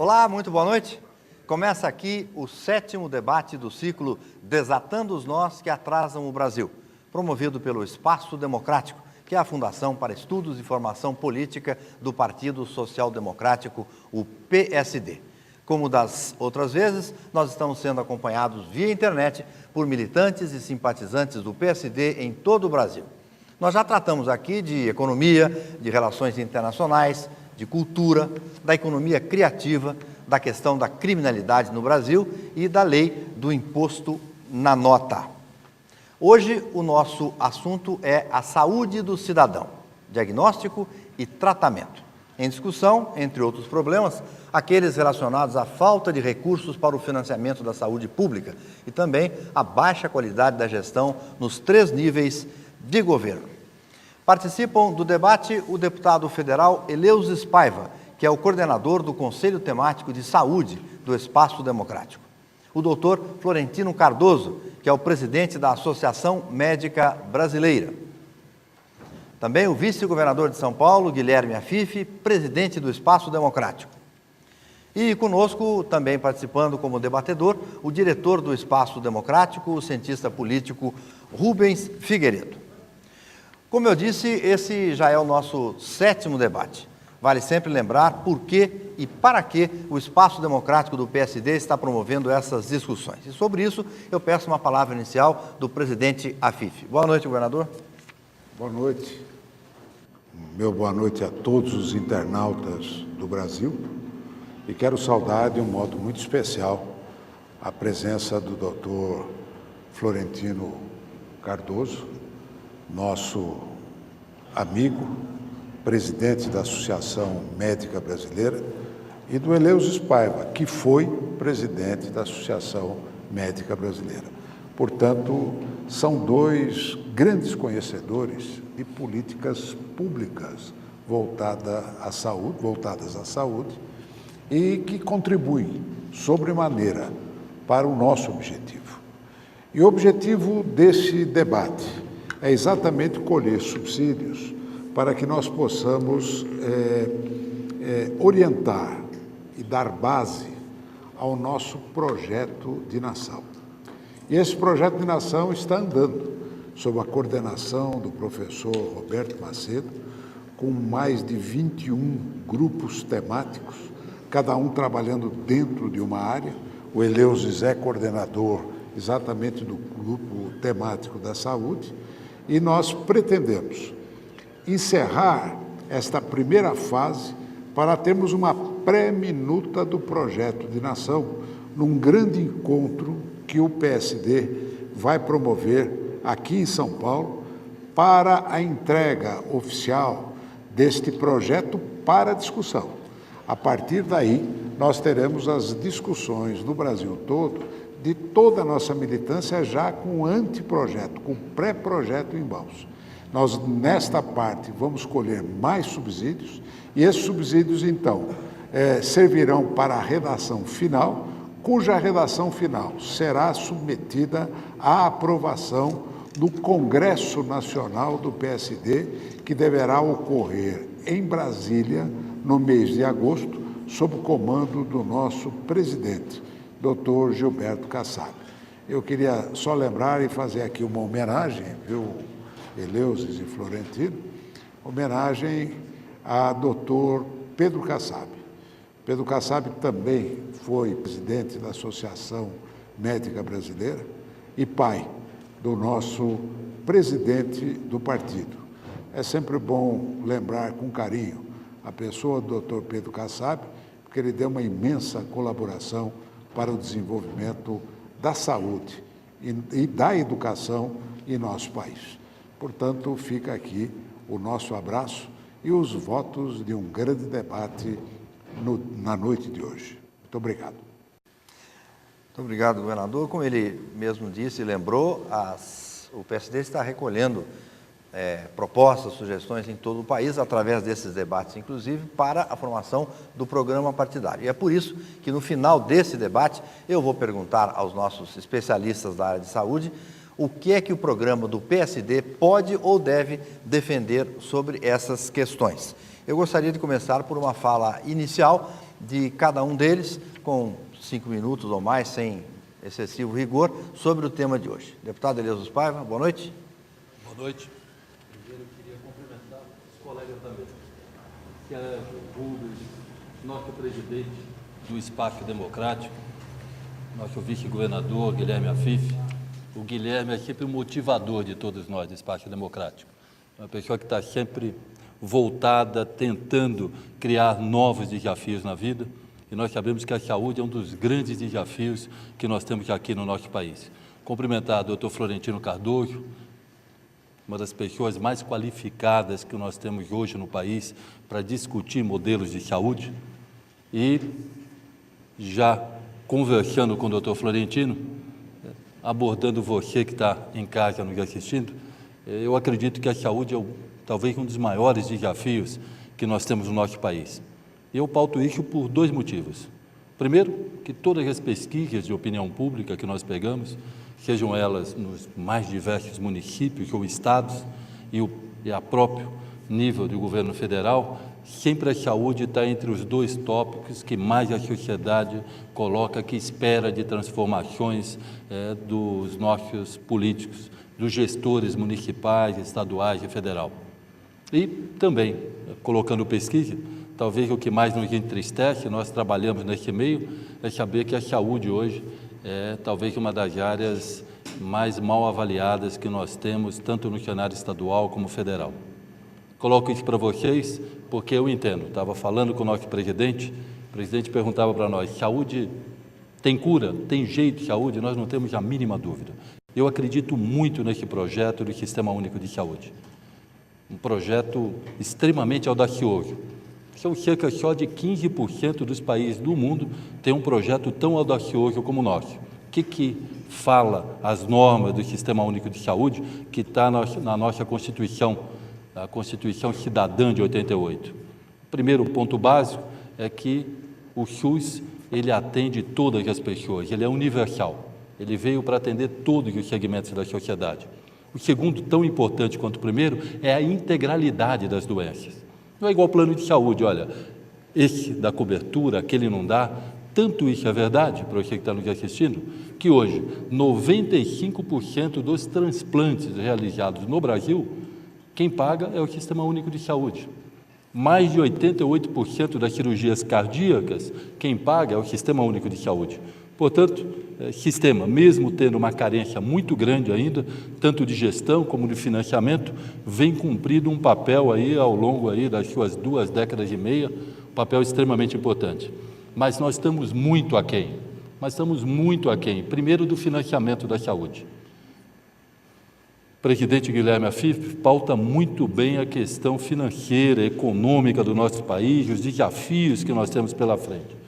Olá, muito boa noite. Começa aqui o 7º debate do ciclo Desatando os Nós que Atrasam o Brasil, promovido pelo Espaço Democrático, que é a Fundação para Estudos e Formação Política do Partido Social Democrático, o PSD. Como das outras vezes, nós estamos sendo acompanhados via internet por militantes e simpatizantes do PSD em todo o Brasil. Nós já tratamos aqui de economia, de relações internacionais, de cultura, da economia criativa, da questão da criminalidade no Brasil e da lei do imposto na nota. Hoje, o nosso assunto é a saúde do cidadão, diagnóstico e tratamento. Em discussão, entre outros problemas, aqueles relacionados à falta de recursos para o financiamento da saúde pública e também a baixa qualidade da gestão nos 3 níveis de governo. Participam do debate o deputado federal Eleusis Paiva, que é o coordenador do Conselho Temático de Saúde do Espaço Democrático. O doutor Florentino Cardoso, que é o presidente da Associação Médica Brasileira. Também o vice-governador de São Paulo, Guilherme Afife, presidente do Espaço Democrático. E conosco, também participando como debatedor, o diretor do Espaço Democrático, o cientista político Rubens Figueiredo. Como eu disse, esse já é o nosso 7º debate. Vale sempre lembrar por que e para que o Espaço Democrático do PSD está promovendo essas discussões. E sobre isso, eu peço uma palavra inicial do presidente Afife. Boa noite, governador. Boa noite. Meu boa noite a todos os internautas do Brasil. E quero saudar de um modo muito especial a presença do doutor Florentino Cardoso, nosso amigo, presidente da Associação Médica Brasileira, e do Eleusis Paiva, que foi presidente da Associação Médica Brasileira. Portanto, são 2 grandes conhecedores de políticas públicas voltadas à saúde e que contribuem sobremaneira para o nosso objetivo. E o objetivo desse debate é exatamente colher subsídios para que nós possamos orientar e dar base ao nosso projeto de nação. E esse projeto de nação está andando sob a coordenação do professor Roberto Macedo, com mais de 21 grupos temáticos, cada um trabalhando dentro de uma área. O Eleusis é coordenador exatamente do grupo temático da saúde, e nós pretendemos encerrar esta primeira fase para termos uma pré-minuta do projeto de nação num grande encontro que o PSD vai promover aqui em São Paulo para a entrega oficial deste projeto para discussão. A partir daí, nós teremos as discussões no Brasil todo de toda a nossa militância já com anteprojeto, com pré-projeto em mãos. Nós, nesta parte, vamos colher mais subsídios e esses subsídios, então, servirão para a redação final, cuja redação final será submetida à aprovação do Congresso Nacional do PSD, que deverá ocorrer em Brasília no mês de agosto, sob o comando do nosso presidente, Dr. Gilberto Kassab. Eu queria só lembrar e fazer aqui uma homenagem, viu, Eleusis e Florentino, homenagem a Dr. Pedro Kassab. Pedro Kassab também foi presidente da Associação Médica Brasileira e pai do nosso presidente do partido. É sempre bom lembrar com carinho a pessoa do Dr. Pedro Kassab, porque ele deu uma imensa colaboração para o desenvolvimento da saúde e da educação em nosso país. Portanto, fica aqui o nosso abraço e os votos de um grande debate na noite de hoje. Muito obrigado. Muito obrigado, governador. Como ele mesmo disse e lembrou, o PSD está recolhendo propostas, sugestões em todo o país, através desses debates, inclusive, para a formação do programa partidário. E é por isso que, no final desse debate, eu vou perguntar aos nossos especialistas da área de saúde o que é que o programa do PSD pode ou deve defender sobre essas questões. Eu gostaria de começar por uma fala inicial de cada um deles, com 5 minutos ou mais, sem excessivo rigor, sobre o tema de hoje. Deputado Eleusis Paiva, boa noite. Boa noite. Primeiro, eu queria cumprimentar os colegas da mesa, Sérgio, Rubens, nosso presidente do Espaço Democrático, nosso vice-governador, Guilherme Afif. O Guilherme é sempre o motivador de todos nós do Espaço Democrático. Uma pessoa que está sempre voltada, tentando criar novos desafios na vida. E nós sabemos que a saúde é um dos grandes desafios que nós temos aqui no nosso país. Cumprimentar o doutor Florentino Cardoso, uma das pessoas mais qualificadas que nós temos hoje no país para discutir modelos de saúde. E já conversando com o doutor Florentino, abordando você que está em casa nos assistindo, eu acredito que a saúde é talvez um dos maiores desafios que nós temos no nosso país. Eu pauto isso por 2 motivos. Primeiro, que todas as pesquisas de opinião pública que nós pegamos, sejam elas nos mais diversos municípios ou estados e a próprio nível do governo federal, sempre a saúde está entre os 2 tópicos que mais a sociedade coloca, que espera de transformações dos nossos políticos, dos gestores municipais, estaduais e federal. E também, colocando pesquisa, talvez o que mais nos entristece, nós trabalhamos nesse meio, é saber que a saúde hoje é talvez uma das áreas mais mal avaliadas que nós temos, tanto no cenário estadual como federal. Coloco isso para vocês porque eu entendo. Estava falando com o nosso presidente, o presidente perguntava para nós, saúde tem cura, tem jeito de saúde? Nós não temos a mínima dúvida. Eu acredito muito nesse projeto do Sistema Único de Saúde. Um projeto extremamente audacioso. São cerca só de 15% dos países do mundo têm um projeto tão audacioso como o nosso. O que fala as normas do Sistema Único de Saúde que está na nossa Constituição, a Constituição Cidadã de 88? O primeiro ponto básico é que o SUS, ele atende todas as pessoas, ele é universal, ele veio para atender todos os segmentos da sociedade. O segundo, tão importante quanto o primeiro, é a integralidade das doenças. Não é igual ao plano de saúde, olha, esse dá cobertura, aquele não dá. Tanto isso é verdade, para você que está nos assistindo, que hoje 95% dos transplantes realizados no Brasil, quem paga é o Sistema Único de Saúde. Mais de 88% das cirurgias cardíacas, quem paga é o Sistema Único de Saúde. Portanto, sistema, mesmo tendo uma carência muito grande ainda, tanto de gestão como de financiamento, vem cumprindo um papel aí ao longo aí das suas 2 décadas e meia, um papel extremamente importante. Mas nós estamos muito aquém, primeiro do financiamento da saúde. O presidente Guilherme Afif pauta muito bem a questão financeira, econômica do nosso país, os desafios que nós temos pela frente.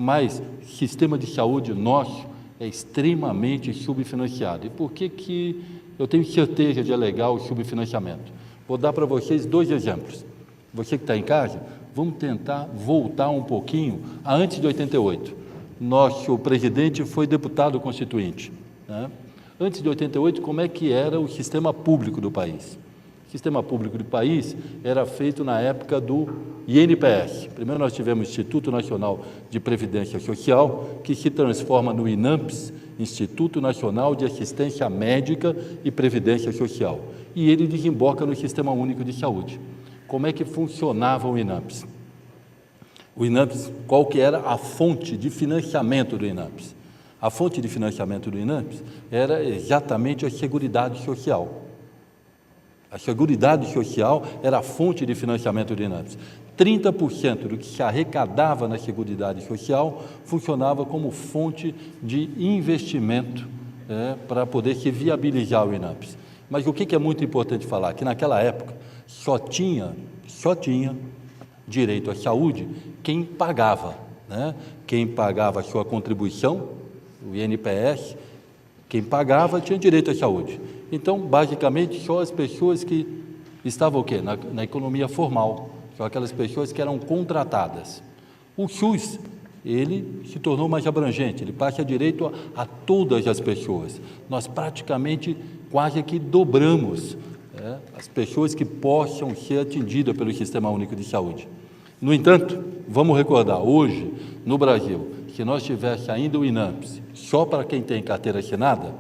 Mas o sistema de saúde nosso é extremamente subfinanciado. E por que eu tenho certeza de alegar o subfinanciamento? Vou dar para vocês 2 exemplos. Você que está em casa, vamos tentar voltar um pouquinho a antes de 88. Nosso presidente foi deputado constituinte, né? Antes de 88, como é que era o sistema público do país? O sistema público do país era feito na época do INPS. Primeiro nós tivemos o Instituto Nacional de Previdência Social, que se transforma no INAMPS, Instituto Nacional de Assistência Médica e Previdência Social. E ele desemboca no Sistema Único de Saúde. Como é que funcionava o INAMPS? O INAMPS, qual que era a fonte de financiamento do INAMPS? A fonte de financiamento do INAMPS era exatamente a Seguridade Social. A Seguridade Social era a fonte de financiamento do INAMPS. 30% do que se arrecadava na Seguridade Social funcionava como fonte de investimento para poder se viabilizar o INAMPS. Mas o que é muito importante falar? Que naquela época só tinha direito à saúde quem pagava, né? Quem pagava a sua contribuição, o INPS, quem pagava tinha direito à saúde. Então, basicamente, só as pessoas que estavam o quê? Na economia formal, só aquelas pessoas que eram contratadas. O SUS, ele se tornou mais abrangente, ele passa direito a todas as pessoas. Nós praticamente quase que dobramos as pessoas que possam ser atendidas pelo Sistema Único de Saúde. No entanto, vamos recordar, hoje, no Brasil, se nós tivéssemos ainda o INAMPS, só para quem tem carteira assinada,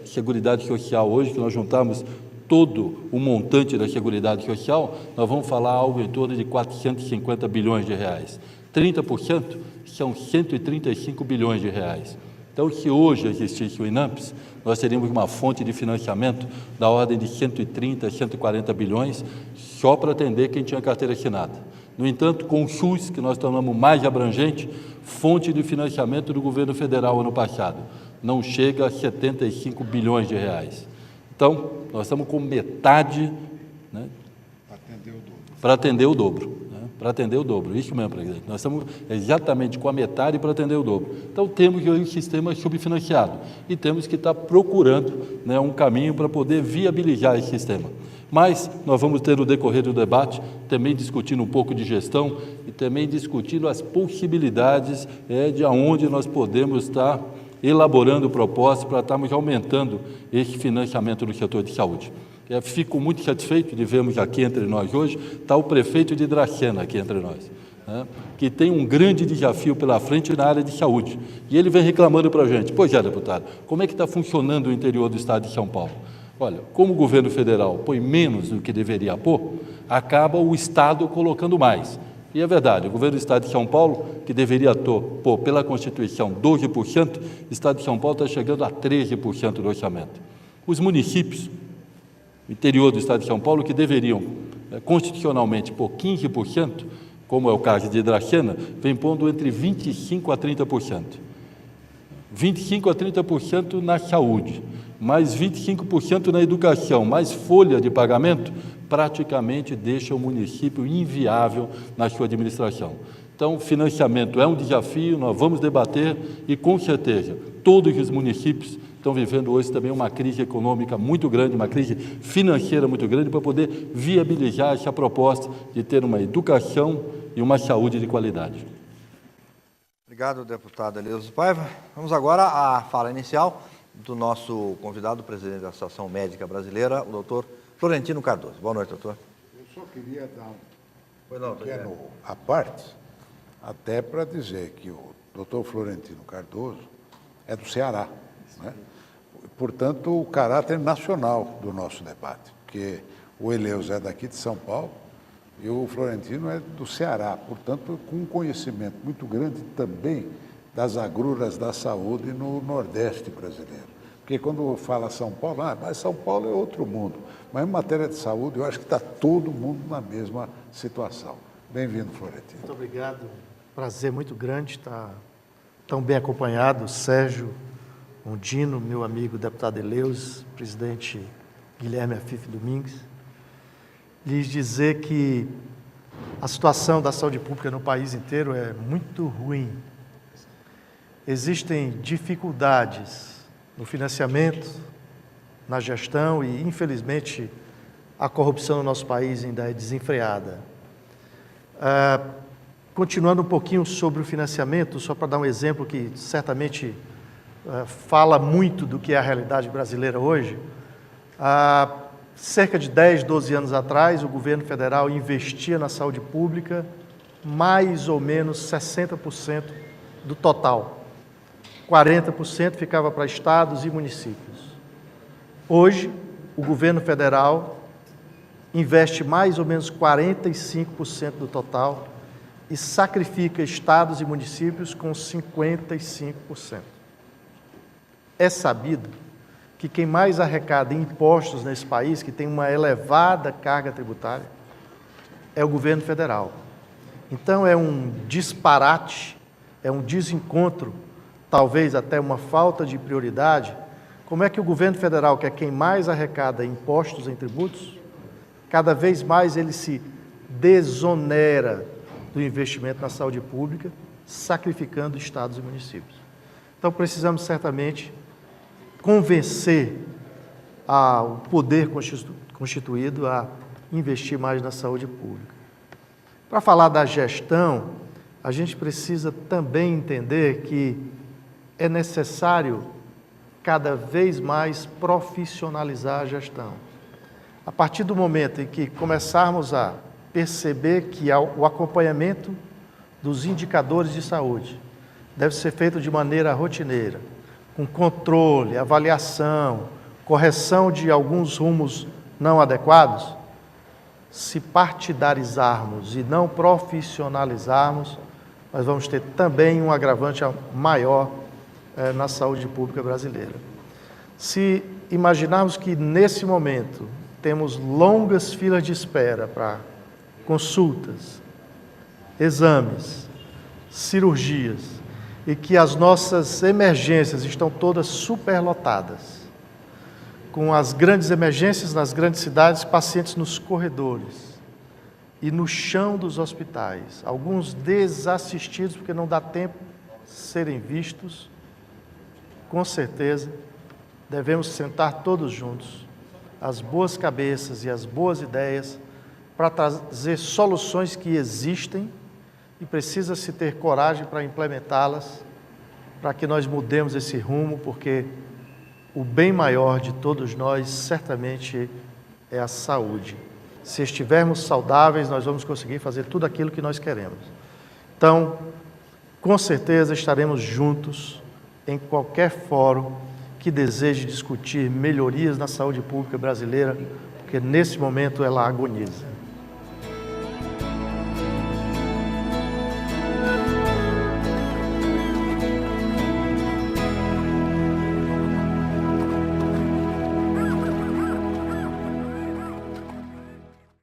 Seguridade Social hoje, que nós juntamos todo o montante da Seguridade Social, nós vamos falar algo em torno de 450 bilhões de reais. 30% são 135 bilhões de reais. Então, se hoje existisse o INAMPS, nós teríamos uma fonte de financiamento da ordem de 130, 140 bilhões, só para atender quem tinha carteira assinada. No entanto, com o SUS, que nós tornamos mais abrangente, fonte de financiamento do governo federal ano passado, não chega a 75 bilhões de reais. Então, nós estamos com metade, né, para atender o dobro. Para atender o dobro, isso mesmo, presidente. Nós estamos exatamente com a metade para atender o dobro. Então, temos um sistema subfinanciado e temos que estar procurando, né, um caminho para poder viabilizar esse sistema. Mas nós vamos ter no decorrer do debate também discutindo um pouco de gestão e também discutindo as possibilidades de aonde nós podemos estar elaborando propostas para estarmos aumentando esse financiamento do setor de saúde. Fico muito satisfeito de vermos aqui entre nós hoje, está o prefeito de Dracena aqui entre nós, né, que tem um grande desafio pela frente na área de saúde. E ele vem reclamando para a gente, pois é, deputado, como é que está funcionando o interior do estado de São Paulo? Olha, como o governo federal põe menos do que deveria pôr, acaba o estado colocando mais. E é verdade, o governo do estado de São Paulo, que deveria pôr pela Constituição 12%, o estado de São Paulo está chegando a 13% do orçamento. Os municípios, o interior do estado de São Paulo, que deveriam constitucionalmente pôr 15%, como é o caso de Dracena, vem pondo entre 25% a 30%. 25% a 30% na saúde, mais 25% na educação, mais folha de pagamento, praticamente deixa o município inviável na sua administração. Então, financiamento é um desafio, nós vamos debater e, com certeza, todos os municípios estão vivendo hoje também uma crise econômica muito grande, uma crise financeira muito grande, para poder viabilizar essa proposta de ter uma educação e uma saúde de qualidade. Obrigado, deputado Eleuso Paiva. Vamos agora à fala inicial do nosso convidado, o presidente da Associação Médica Brasileira, o doutor Florentino Cardoso. Boa noite, doutor. Eu só queria dar um pequeno à parte, até para dizer que o doutor Florentino Cardoso é do Ceará, né? Portanto, o caráter nacional do nosso debate, porque o Eleuso é daqui de São Paulo e o Florentino é do Ceará, portanto, com um conhecimento muito grande também das agruras da saúde no Nordeste brasileiro. Porque quando fala São Paulo, mas São Paulo é outro mundo. Mas em matéria de saúde, eu acho que está todo mundo na mesma situação. Bem-vindo, Florentino. Muito obrigado. Prazer muito grande estar tão bem acompanhado. Sérgio Mondino, meu amigo deputado Eleuso, presidente Guilherme Afife Domingues. Lhes dizer que a situação da saúde pública no país inteiro é muito ruim. Existem dificuldades no financiamento, na gestão e, infelizmente, a corrupção no nosso país ainda é desenfreada. Continuando um pouquinho sobre o financiamento, só para dar um exemplo que certamente fala muito do que é a realidade brasileira hoje, cerca de 10, 12 anos atrás, o governo federal investia na saúde pública mais ou menos 60% do total. 40% ficava para estados e municípios. Hoje, o governo federal investe mais ou menos 45% do total e sacrifica estados e municípios com 55%. É sabido que quem mais arrecada impostos nesse país, que tem uma elevada carga tributária, é o governo federal. Então, é um disparate, é um desencontro, talvez até uma falta de prioridade. Como é que o governo federal, que é quem mais arrecada impostos em tributos, cada vez mais ele se desonera do investimento na saúde pública, sacrificando estados e municípios. Então, precisamos certamente convencer o poder constituído a investir mais na saúde pública. Para falar da gestão, a gente precisa também entender que é necessário cada vez mais profissionalizar a gestão. A partir do momento em que começarmos a perceber que o acompanhamento dos indicadores de saúde deve ser feito de maneira rotineira, com controle, avaliação, correção de alguns rumos não adequados. Se partidarizarmos e não profissionalizarmos, nós vamos ter também um agravante maior na saúde pública brasileira. Se imaginarmos que, nesse momento, temos longas filas de espera para consultas, exames, cirurgias, e que as nossas emergências estão todas superlotadas, com as grandes emergências nas grandes cidades, pacientes nos corredores e no chão dos hospitais, alguns desassistidos porque não dá tempo de serem vistos, com certeza devemos sentar todos juntos, as boas cabeças e as boas ideias, para trazer soluções que existem e precisa-se ter coragem para implementá-las, para que nós mudemos esse rumo, porque o bem maior de todos nós certamente é a saúde. Se estivermos saudáveis, nós vamos conseguir fazer tudo aquilo que nós queremos. Então, com certeza estaremos juntos em qualquer fórum que deseje discutir melhorias na saúde pública brasileira, porque nesse momento ela agoniza.